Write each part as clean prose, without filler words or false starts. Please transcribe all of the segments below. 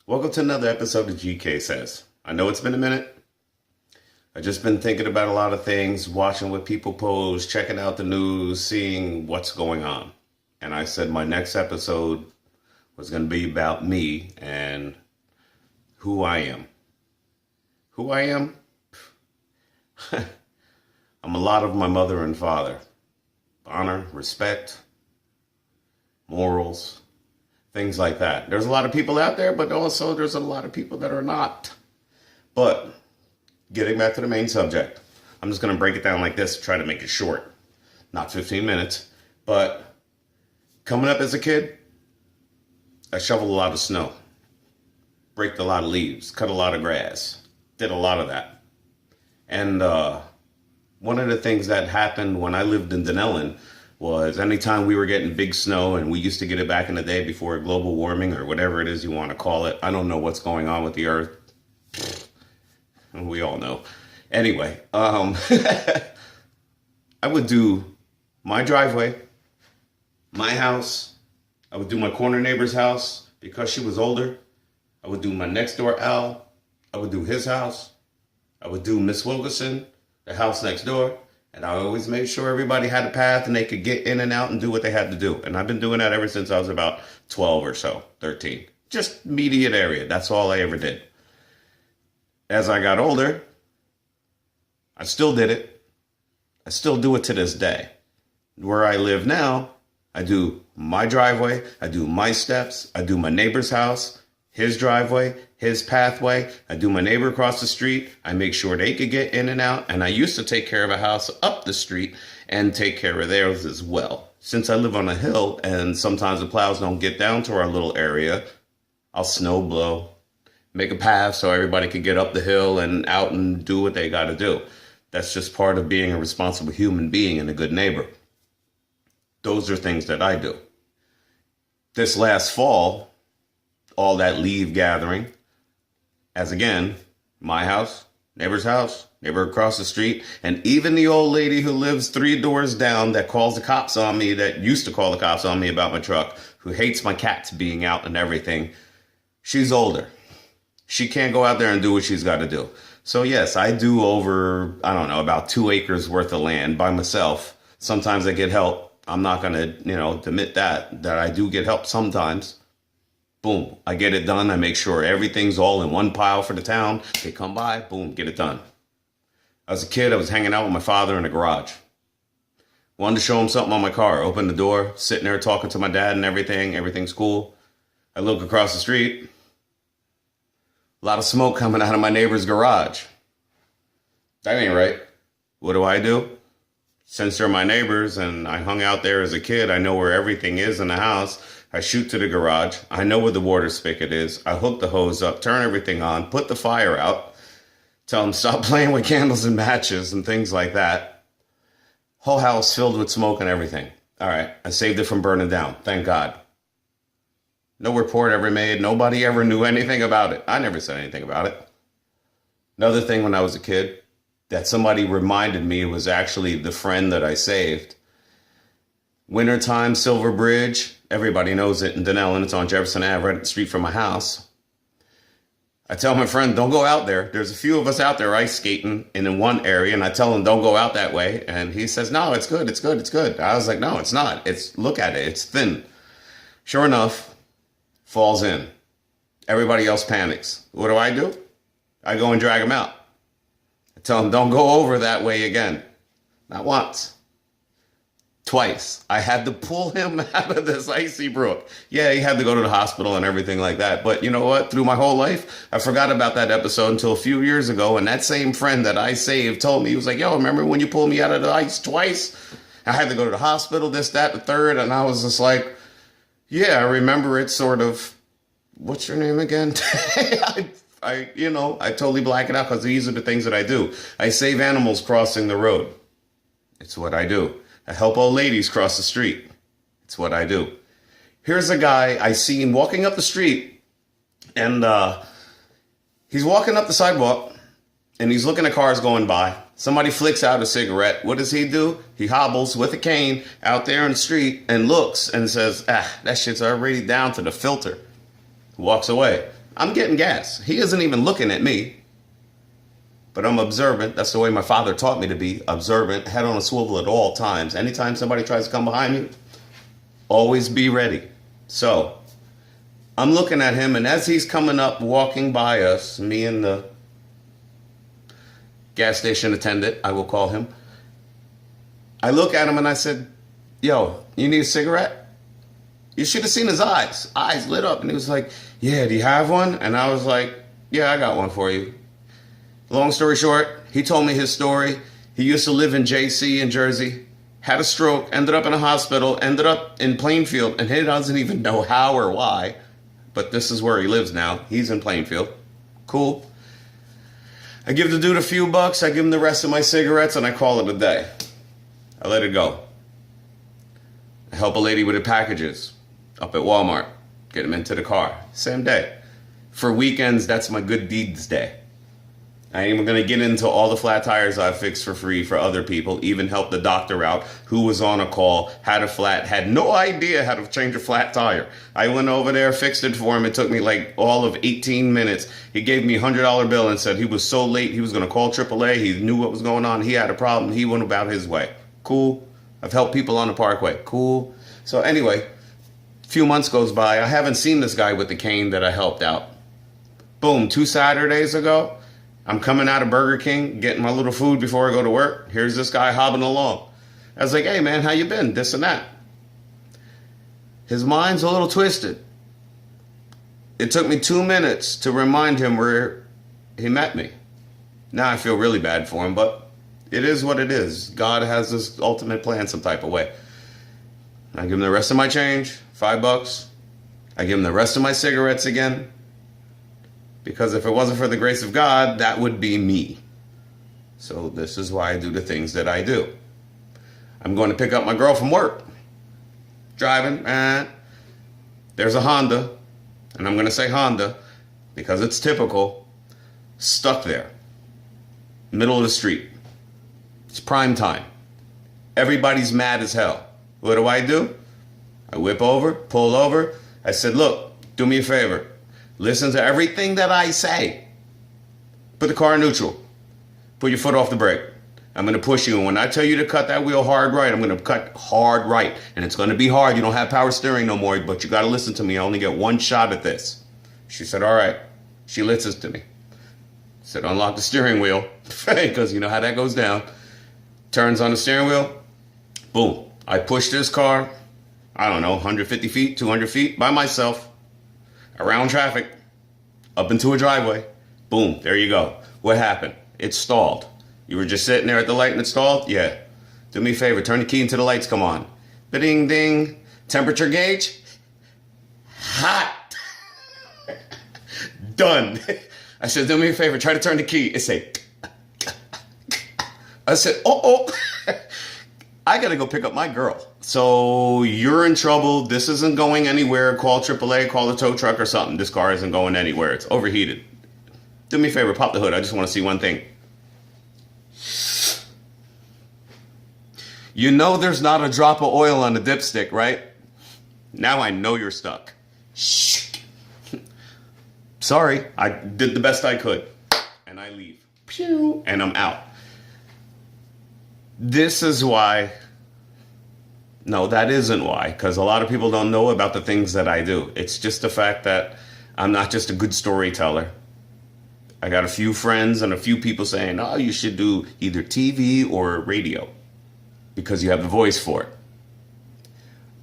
Welcome to another episode of GKSAYS. I know it's been a minute. I've just been thinking about a lot of things, watching what people post, checking out the news, seeing what's going on. And I said my next episode was going to be about me and who I am. Who I am? I'm a lot of my mother and father. Honor, respect, morals, things like that. There's a lot of people out there, but also there's a lot of people that are not. But getting back to the main subject, I'm just going to break it down like this, try to make it short. Not 15 minutes, but coming up as a kid, I shoveled a lot of snow, raked a lot of leaves, cut a lot of grass, did a lot of that. And one of the things that happened when I lived in Dunellen was anytime we were getting big snow, and we used to get it back in the day before global warming or whatever it is you want to call it. I don't know what's going on with the earth. We all know. Anyway, I would do my driveway, my house. I would do my corner neighbor's house because she was older. I would do my next door Al. I would do his house. I would do Miss Wilkerson, the house next door. And I always made sure everybody had a path and they could get in and out and do what they had to do. And I've been doing that ever since I was about 12 or so, 13. Just immediate area. That's all I ever did. As I got older, I still did it. I still do it to this day. Where I live now, I do my driveway. I do my steps. I do my neighbor's house, his driveway, his pathway. I do my neighbor across the street. I make sure they could get in and out. And I used to take care of a house up the street and take care of theirs as well. Since I live on a hill and sometimes the plows don't get down to our little area, I'll snow blow, make a path so everybody can get up the hill and out and do what they got to do. That's just part of being a responsible human being and a good neighbor. Those are things that I do. This last fall, all that leaf gathering, as again, my house, neighbor across the street, and even the old lady who lives 3 doors down that calls the cops on me, that used to call the cops on me about my truck, who hates my cats being out and everything. She's older. She can't go out there and do what she's got to do. So yes, I do over, I don't know, about 2 acres worth of land by myself. Sometimes I get help. I'm not going to, admit that I do get help sometimes. Boom, I get it done. I make sure everything's all in one pile for the town. They come by, boom, get it done. As a kid, I was hanging out with my father in the garage. Wanted to show him something on my car. Opened the door, sitting there talking to my dad and everything. Everything's cool. I look across the street. A lot of smoke coming out of my neighbor's garage. That ain't right. What do? Since they're my neighbors and I hung out there as a kid, I know where everything is in the house. I shoot to the garage. I know where the water spigot is. I hook the hose up, turn everything on, put the fire out, tell them stop playing with candles and matches and things like that. Whole house filled with smoke and everything. All right, I saved it from burning down. Thank God. No report ever made. Nobody ever knew anything about it. I never said anything about it. Another thing when I was a kid that somebody reminded me was actually the friend that I saved. Wintertime, Silver Bridge. Everybody knows it in Dunellen. It's on Jefferson Ave, right up the street from my house. I tell my friend, don't go out there. There's a few of us out there ice skating in one area, and I tell him, don't go out that way. And he says, no, it's good, it's good, it's good. I was like, no, it's not. Look at it, it's thin. Sure enough, falls in. Everybody else panics. What do? I go and drag him out. I tell him, don't go over that way again. Not once. Twice. I had to pull him out of this icy brook. Yeah, he had to go to the hospital and everything like that. But you know what? Through my whole life, I forgot about that episode until a few years ago. And that same friend that I saved told me, he was like, yo, remember when you pulled me out of the ice twice? I had to go to the hospital, this, that, the third. And I was just like, yeah, I remember it sort of. What's your name again? I totally black it out because these are the things that I do. I save animals crossing the road. It's what I do. I help old ladies cross the street. It's what I do. Here's a guy I seen walking up the street, and he's walking up the sidewalk, and he's looking at cars going by. Somebody flicks out a cigarette. What does he do? He hobbles with a cane out there in the street and looks and says, that shit's already down to the filter. Walks away. I'm getting gas. He isn't even looking at me. But I'm observant. That's the way my father taught me to be. Observant, head on a swivel at all times. Anytime somebody tries to come behind you, always be ready. So, I'm looking at him, and as he's coming up, walking by us, me and the gas station attendant, I will call him, I look at him and I said, yo, you need a cigarette? You should have seen his eyes. Eyes lit up, and he was like, yeah, do you have one? And I was like, yeah, I got one for you. Long story short, he told me his story. He used to live in JC in Jersey, had a stroke, ended up in a hospital, ended up in Plainfield, and he doesn't even know how or why. But this is where he lives now. He's in Plainfield. Cool. I give the dude a few bucks. I give him the rest of my cigarettes, and I call it a day. I let it go. I help a lady with her packages up at Walmart. Get them into the car. Same day. For weekends, that's my good deeds day. I ain't even going to get into all the flat tires I've fixed for free for other people, even helped the doctor out who was on a call, had a flat, had no idea how to change a flat tire. I went over there, fixed it for him. It took me like all of 18 minutes. He gave me a $100 bill and said he was so late he was going to call AAA. He knew what was going on. He had a problem. He went about his way. Cool. I've helped people on the Parkway. Cool. So anyway, a few months goes by. I haven't seen this guy with the cane that I helped out. Boom, 2 Saturdays ago. I'm coming out of Burger King, getting my little food before I go to work. Here's this guy hobbling along. I was like, hey, man, how you been? This and that. His mind's a little twisted. It took me 2 minutes to remind him where he met me. Now I feel really bad for him, but it is what it is. God has this ultimate plan some type of way. I give him the rest of my change, $5. I give him the rest of my cigarettes again. Because if it wasn't for the grace of God, that would be me. So this is why I do the things that I do. I'm going to pick up my girl from work. Driving, and there's a Honda. And I'm going to say Honda because it's typical. Stuck there. Middle of the street. It's prime time. Everybody's mad as hell. What do? I whip over, pull over. I said, look, do me a favor. Listen to everything that I say. Put the car in neutral. Put your foot off the brake. I'm going to push you. And when I tell you to cut that wheel hard right, I'm going to cut hard right. And it's going to be hard. You don't have power steering no more, but you got to listen to me. I only get one shot at this. She said, all right. She listens to me. Said, unlock the steering wheel. Because you know how that goes down. Turns on the steering wheel. Boom. I push this car, I don't know, 150 feet, 200 feet by myself. Around traffic, up into a driveway. Boom, there you go. What happened? It stalled. You were just sitting there at the light and it stalled? Yeah. Do me a favor, turn the key until the lights come on. Ba-ding, ding. Temperature gauge? Hot. Done. I said, do me a favor, try to turn the key. It said, I said, oh. I gotta go pick up my girl. So you're in trouble. This isn't going anywhere. Call AAA, call a tow truck or something. This car isn't going anywhere. It's overheated. Do me a favor, pop the hood. I just want to see one thing. You know there's not a drop of oil on the dipstick, right? Now I know you're stuck. Sorry, I did the best I could. And I leave. Pew! And I'm out. This is why. No, that isn't why. Because a lot of people don't know about the things that I do. It's just the fact that I'm not just a good storyteller. I got a few friends and a few people saying, oh, you should do either TV or radio. Because you have the voice for it.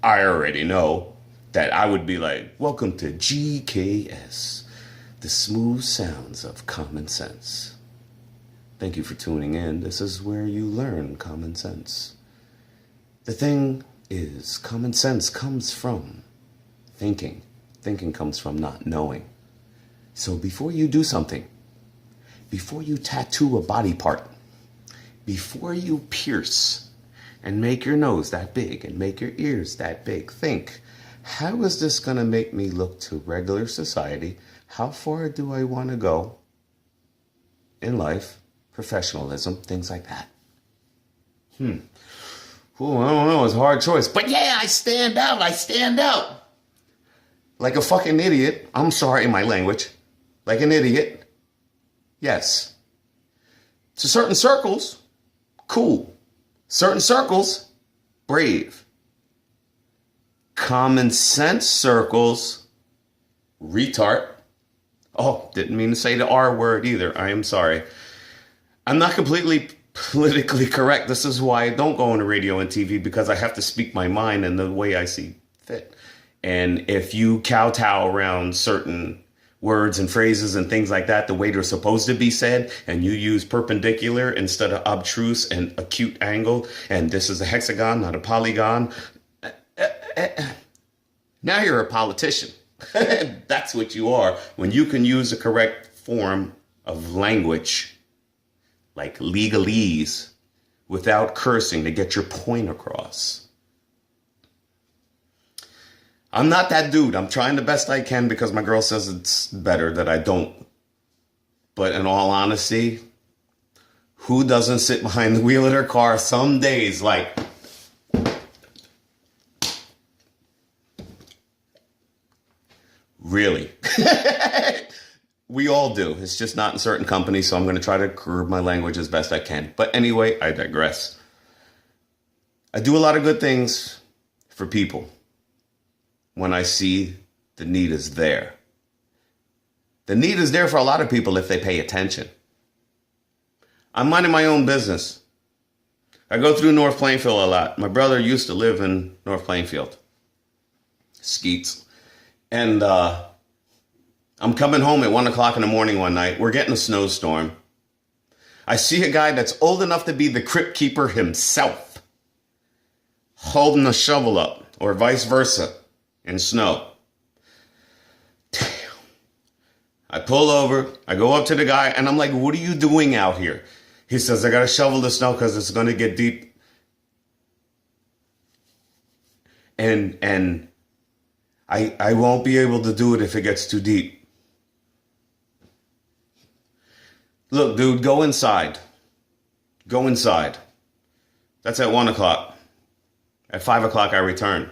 I already know that I would be like, welcome to GKS, the smooth sounds of common sense. Thank you for tuning in. This is where you learn common sense. The thing is, common sense comes from thinking. Thinking comes from not knowing. So before you do something, before you tattoo a body part, before you pierce and make your nose that big and make your ears that big, think, how is this going to make me look to regular society? How far do I want to go in life? Professionalism, things like that. Ooh, I don't know, it's a hard choice. But yeah, I stand out. Like a fucking idiot. I'm sorry in my language. like an idiot? Yes. To certain circles, cool. Certain circles, brave. Common sense circles, retard. Oh, didn't mean to say the R word either. I am sorry. I'm not completely politically correct. This is why I don't go on the radio and TV, because I have to speak my mind in the way I see fit. And if you kowtow around certain words and phrases and things like that, the way they're supposed to be said, and you use perpendicular instead of obtruse and acute angle, and this is a hexagon, not a polygon, now you're a politician. That's what you are when you can use the correct form of language, like legalese, without cursing to get your point across. I'm not that dude. I'm trying the best I can because my girl says it's better that I don't. But in all honesty, who doesn't sit behind the wheel of their car some days like, really? We all do. It's just not in certain companies, so I'm going to try to curb my language as best I can. But anyway, I digress. I do a lot of good things for people when I see the need is there. The need is there for a lot of people if they pay attention. I'm minding my own business. I go through North Plainfield a lot. My brother used to live in North Plainfield. Skeets. And I'm coming home at 1 o'clock in the morning one night. We're getting a snowstorm. I see a guy that's old enough to be the crypt keeper himself holding a shovel up, or vice versa, in snow. Damn. I pull over. I go up to the guy and I'm like, what are you doing out here? He says, I got to shovel the snow because it's going to get deep. And I won't be able to do it if it gets too deep. Look, dude, go inside. Go inside. That's at 1 o'clock. At 5 o'clock, I return.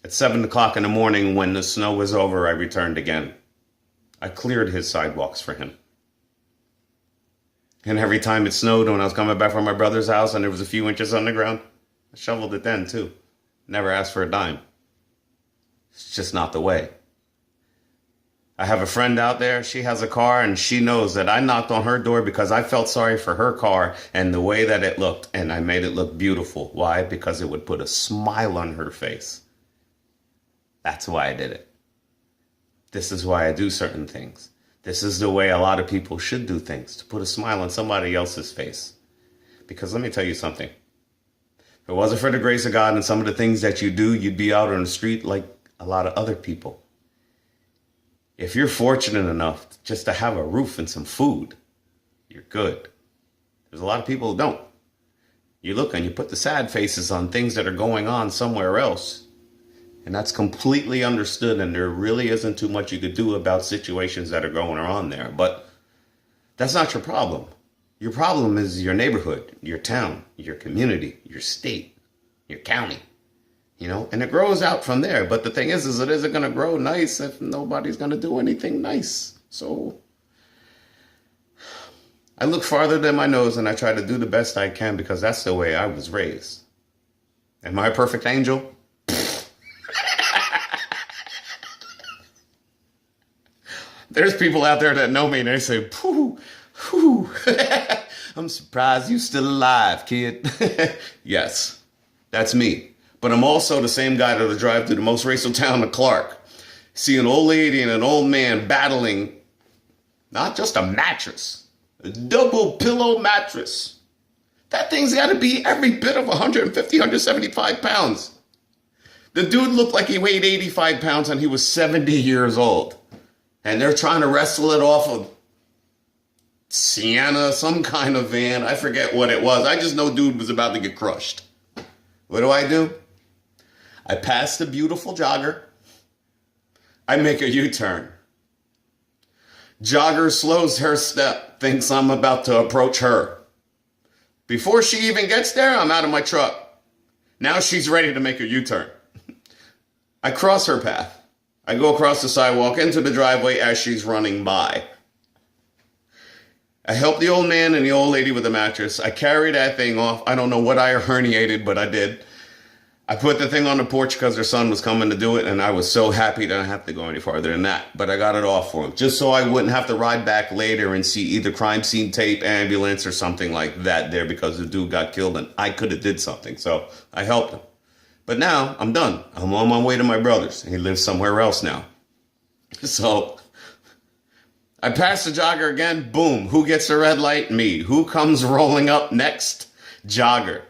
At 7 o'clock in the morning, when the snow was over, I returned again. I cleared his sidewalks for him. And every time it snowed when I was coming back from my brother's house and there was a few inches on the ground, I shoveled it then too. Never asked for a dime. It's just not the way. I have a friend out there. She has a car and she knows that I knocked on her door because I felt sorry for her car and the way that it looked, and I made it look beautiful. Why? Because it would put a smile on her face. That's why I did it. This is why I do certain things. This is the way a lot of people should do things, to put a smile on somebody else's face. Because let me tell you something. If it wasn't for the grace of God and some of the things that you do, you'd be out on the street like a lot of other people. If you're fortunate enough just to have a roof and some food, you're good. There's a lot of people who don't. You look and you put the sad faces on things that are going on somewhere else. And that's completely understood, and there really isn't too much you could do about situations that are going on there. But that's not your problem. Your problem is your neighborhood, your town, your community, your state, your county. You know, and it grows out from there. But the thing is it isn't going to grow nice if nobody's going to do anything nice. So I look farther than my nose and I try to do the best I can because that's the way I was raised. Am I a perfect angel? There's people out there that know me and they say, pooh, pooh. I'm surprised you still alive, kid. Yes, that's me. But I'm also the same guy that'll drive through the most racial town of Clark. See an old lady and an old man battling not just a mattress, a double pillow mattress. That thing's got to be every bit of 150, 175 pounds. The dude looked like he weighed 85 pounds and he was 70 years old. And they're trying to wrestle it off of Sienna, some kind of van. I forget what it was. I just know dude was about to get crushed. What do? I pass the beautiful jogger. I make a U-turn. Jogger slows her step, thinks I'm about to approach her. Before she even gets there, I'm out of my truck. Now she's ready to make a U-turn. I cross her path. I go across the sidewalk into the driveway as she's running by. I help the old man and the old lady with the mattress. I carry that thing off. I don't know what I herniated, but I did. I put the thing on the porch because their son was coming to do it, and I was so happy that I didn't have to go any farther than that. But I got it off for him, just so I wouldn't have to ride back later and see either crime scene tape, ambulance, or something like that there because the dude got killed and I could have did something. So I helped him. But now I'm done. I'm on my way to my brother's. He lives somewhere else now. So I pass the jogger again. Boom. Who gets the red light? Me. Who comes rolling up next? Jogger.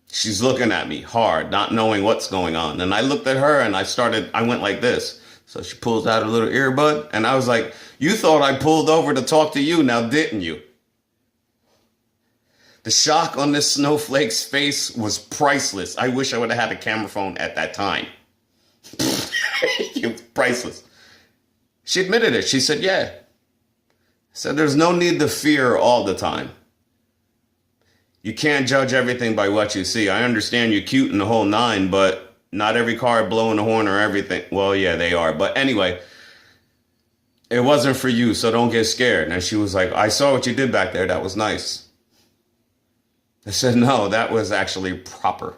She's looking at me hard, not knowing what's going on. And I looked at her and I went like this. So she pulls out a little earbud and I was like, you thought I pulled over to talk to you, now didn't you? The shock on this snowflake's face was priceless. I wish I would have had a camera phone at that time. It was priceless. She admitted it. She said, yeah. I said, there's no need to fear all the time. You can't judge everything by what you see. I understand you're cute in the whole nine, but not every car blowing the horn or everything. Well, yeah, they are. But anyway, it wasn't for you, so don't get scared. And she was like, I saw what you did back there. That was nice. I said, no, that was actually proper.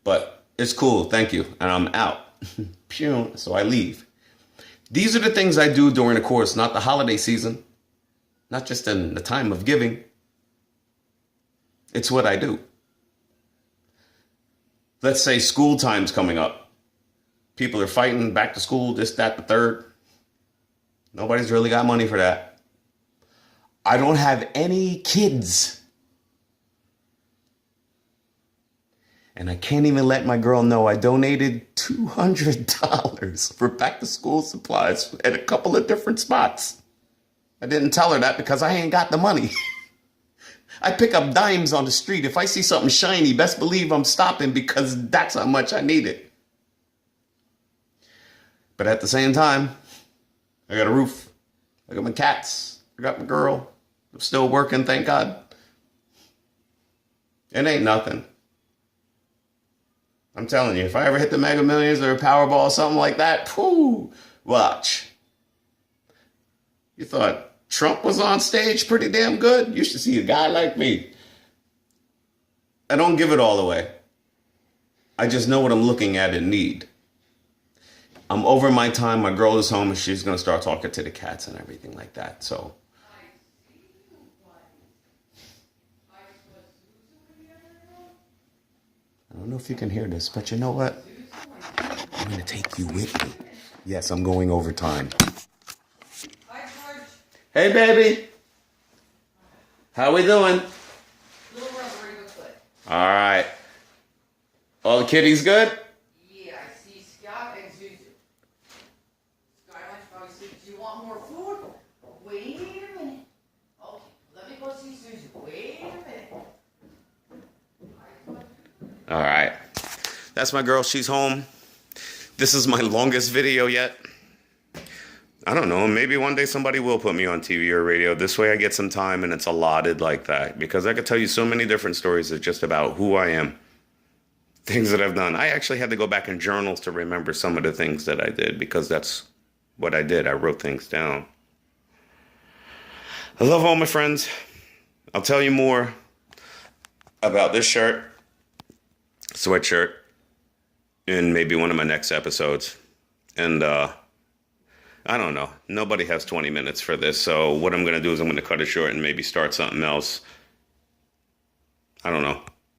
But it's cool. Thank you. And I'm out. So I leave. These are the things I do during the course, not the holiday season, not just in the time of giving. It's what I do. Let's say school time's coming up. People are fighting back to school, this, that, the third. Nobody's really got money for that. I don't have any kids. And I can't even let my girl know I donated $200 for back to school supplies at a couple of different spots. I didn't tell her that because I ain't got the money. I pick up dimes on the street. If I see something shiny, best believe I'm stopping because that's how much I need it. But at the same time, I got a roof. I got my cats. I got my girl. I'm still working, thank God. It ain't nothing. I'm telling you, if I ever hit the Mega Millions or a Powerball or something like that, whoo, watch. You thought Trump was on stage pretty damn good? You should see a guy like me. I don't give it all away. I just know what I'm looking at and need. I'm over my time. My girl is home and she's going to start talking to the cats and everything like that. So. I don't know if you can hear this, but you know what? I'm going to take you with me. Yes, I'm going over time. Hey, baby. How we doing? All right. All the kitties good? Yeah, I see Scott and Zuzu. Scott probably said, do you want more food? Wait a minute. Okay, let me go see Zuzu. Wait a minute. All right. That's my girl. She's home. This is my longest video yet. I don't know. Maybe one day somebody will put me on TV or radio. This way I get some time and it's allotted like that. Because I could tell you so many different stories of just about who I am. Things that I've done. I actually had to go back in journals to remember some of the things that I did. Because that's what I did. I wrote things down. I love all my friends. I'll tell you more about this shirt, sweatshirt, in maybe one of my next episodes. And, I don't know. Nobody has 20 minutes for this. So what I'm going to do is I'm going to cut it short and maybe start something else. I don't know.